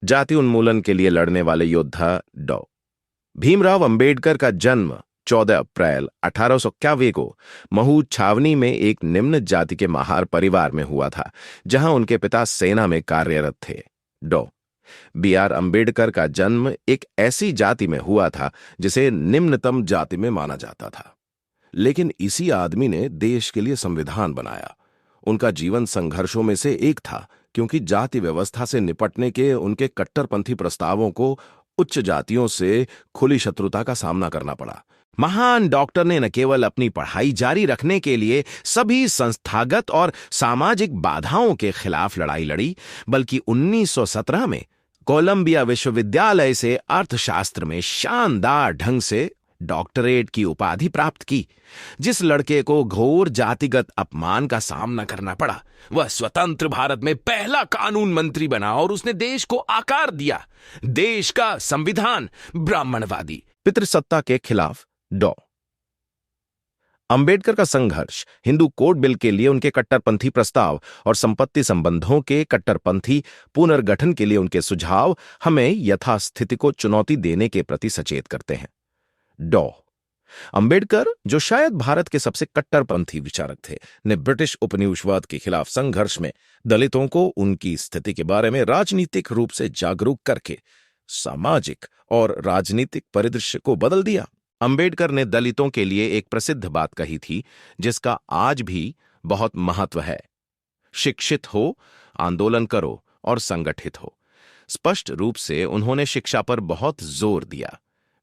जाति उन्मूलन के लिए लड़ने वाले योद्धा डॉ भीमराव अंबेडकर का जन्म 14 अप्रैल 1891 को महू छावनी में एक निम्न जाति के महार परिवार में हुआ था, जहां उनके पिता सेना में कार्यरत थे। डॉ बी.आर. अंबेडकर का जन्म एक ऐसी जाति में हुआ था जिसे निम्नतम जाति में माना जाता था, लेकिन इसी आदमी ने देश के लिए संविधान बनाया। उनका जीवन संघर्षों में से एक था, क्योंकि जाति व्यवस्था से निपटने के उनके कट्टरपंथी प्रस्तावों को उच्च जातियों से खुली शत्रुता का सामना करना पड़ा। महान डॉक्टर ने न केवल अपनी पढ़ाई जारी रखने के लिए सभी संस्थागत और सामाजिक बाधाओं के खिलाफ लड़ाई लड़ी, बल्कि 1917 में कोलंबिया विश्वविद्यालय से अर्थशास्त्र में शानदार ढंग से डॉक्टरेट की उपाधि प्राप्त की। जिस लड़के को घोर जातिगत अपमान का सामना करना पड़ा, वह स्वतंत्र भारत में पहला कानून मंत्री बना और उसने देश को आकार दिया। देश का संविधान ब्राह्मणवादी पितृसत्ता के खिलाफ डॉ अंबेडकर का संघर्ष, हिंदू कोड बिल के लिए उनके कट्टरपंथी प्रस्ताव और संपत्ति संबंधों के कट्टरपंथी पुनर्गठन के लिए उनके सुझाव हमें यथास्थिति को चुनौती देने के प्रति सचेत करते हैं। डॉ अंबेडकर, जो शायद भारत के सबसे कट्टरपंथी विचारक थे, ने ब्रिटिश उपनिवेशवाद के खिलाफ संघर्ष में दलितों को उनकी स्थिति के बारे में राजनीतिक रूप से जागरूक करके सामाजिक और राजनीतिक परिदृश्य को बदल दिया। अंबेडकर ने दलितों के लिए एक प्रसिद्ध बात कही थी, जिसका आज भी बहुत महत्व है। शिक्षित हो, आंदोलन करो और संगठित हो। स्पष्ट रूप से उन्होंने शिक्षा पर बहुत जोर दिया,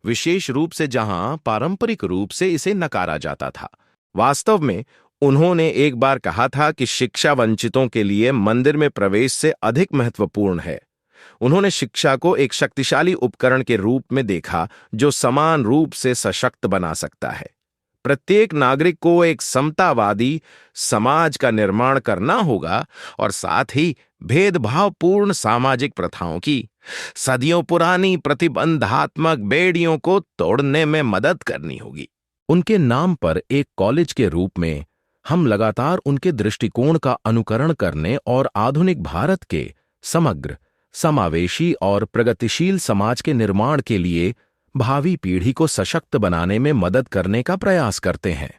विशेष रूप से जहां पारंपरिक रूप से इसे नकारा जाता था। वास्तव में उन्होंने एक बार कहा था कि शिक्षा वंचितों के लिए मंदिर में प्रवेश से अधिक महत्वपूर्ण है। उन्होंने शिक्षा को एक शक्तिशाली उपकरण के रूप में देखा, जो समान रूप से सशक्त बना सकता है। प्रत्येक नागरिक को एक समतावादी समाज का निर्माण करना होगा और साथ ही भेदभावपूर्ण सामाजिक प्रथाओं की सदियों पुरानी प्रतिबंधात्मक बेड़ियों को तोड़ने में मदद करनी होगी। उनके नाम पर एक कॉलेज के रूप में हम लगातार उनके दृष्टिकोण का अनुकरण करने और आधुनिक भारत के समग्र, समावेशी और प्रगतिशील समाज के निर्माण के लिए भावी पीढ़ी को सशक्त बनाने में मदद करने का प्रयास करते हैं।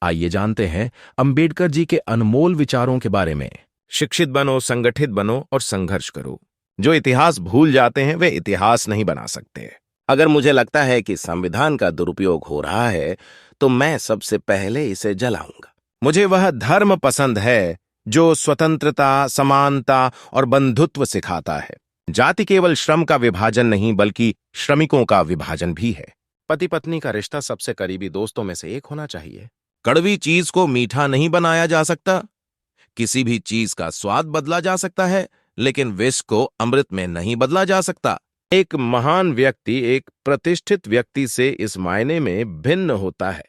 आइए जानते हैं अंबेडकर जी के अनमोल विचारों के बारे में। शिक्षित बनो, संगठित बनो और संघर्ष करो। जो इतिहास भूल जाते हैं वे इतिहास नहीं बना सकते। अगर मुझे लगता है कि संविधान का दुरुपयोग हो रहा है, तो मैं सबसे पहले इसे जलाऊंगा। मुझे वह धर्म पसंद है जो स्वतंत्रता, समानता और बंधुत्व सिखाता है। जाति केवल श्रम का विभाजन नहीं, बल्कि श्रमिकों का विभाजन भी है। पति पत्नी का रिश्ता सबसे करीबी दोस्तों में से एक होना चाहिए। कड़वी चीज को मीठा नहीं बनाया जा सकता। किसी भी चीज का स्वाद बदला जा सकता है, लेकिन विष को अमृत में नहीं बदला जा सकता। एक महान व्यक्ति एक प्रतिष्ठित व्यक्ति से इस मायने में भिन्न होता है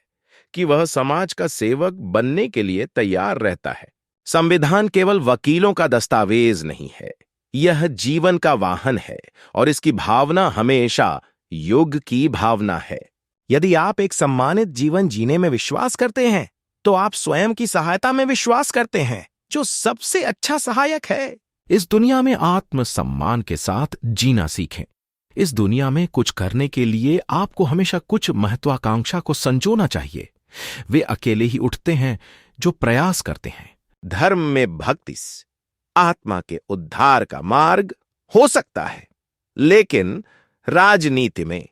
कि वह समाज का सेवक बनने के लिए तैयार रहता है। संविधान केवल वकीलों का दस्तावेज नहीं है, यह जीवन का वाहन है और इसकी भावना हमेशा युग की भावना है। यदि आप एक सम्मानित जीवन जीने में विश्वास करते हैं, तो आप स्वयं की सहायता में विश्वास करते हैं, जो सबसे अच्छा सहायक है। इस दुनिया में आत्मसम्मान के साथ जीना सीखें। इस दुनिया में कुछ करने के लिए आपको हमेशा कुछ महत्वाकांक्षा को संजोना चाहिए। वे अकेले ही उठते हैं जो प्रयास करते हैं। धर्म में भक्ति आत्मा के उद्धार का मार्ग हो सकता है, लेकिन राजनीति में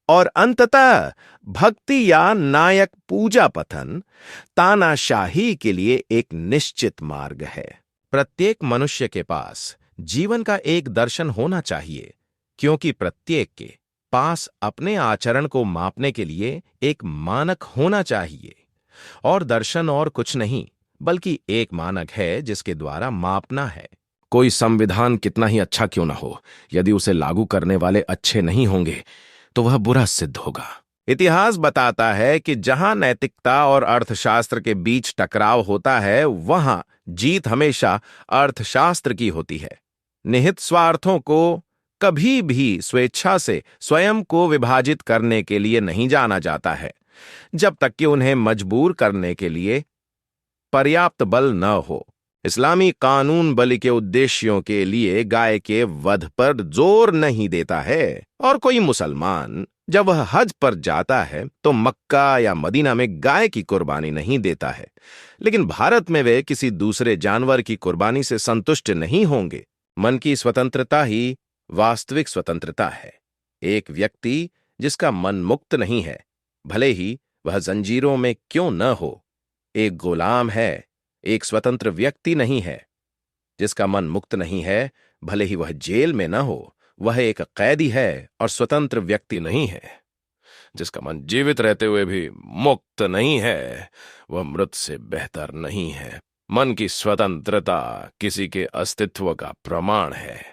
और अंततः भक्ति या नायक पूजा पतन तानाशाही के लिए एक निश्चित मार्ग है। प्रत्येक मनुष्य के पास जीवन का एक दर्शन होना चाहिए, क्योंकि प्रत्येक के पास अपने आचरण को मापने के लिए एक मानक होना चाहिए। और दर्शन और कुछ नहीं, बल्कि एक मानक है जिसके द्वारा मापना है। कोई संविधान कितना ही अच्छा क्यों ना हो, यदि उसे लागू करने वाले अच्छे नहीं होंगे, तो वह बुरा सिद्ध होगा। इतिहास बताता है कि जहां नैतिकता और अर्थशास्त्र के बीच टकराव होता है, वहां जीत हमेशा अर्थशास्त्र की होती है। निहित स्वार्थों को कभी भी स्वेच्छा से स्वयं को विभाजित करने के लिए नहीं जाना जाता है, जब तक कि उन्हें मजबूर करने के लिए पर्याप्त बल न हो। इस्लामी कानून बलि के उद्देश्यों के लिए गाय के वध पर जोर नहीं देता है, और कोई मुसलमान जब वह हज पर जाता है तो मक्का या मदीना में गाय की कुर्बानी नहीं देता है, लेकिन भारत में वे किसी दूसरे जानवर की कुर्बानी से संतुष्ट नहीं होंगे। मन की स्वतंत्रता ही वास्तविक स्वतंत्रता है। एक व्यक्ति जिसका मन मुक्त नहीं है, भले ही वह जंजीरों में क्यों न हो, एक गुलाम है, एक स्वतंत्र व्यक्ति नहीं है। जिसका मन मुक्त नहीं है, भले ही वह जेल में न हो, वह एक कैदी है और स्वतंत्र व्यक्ति नहीं है। जिसका मन जीवित रहते हुए भी मुक्त नहीं है, वह मृत से बेहतर नहीं है। मन की स्वतंत्रता किसी के अस्तित्व का प्रमाण है।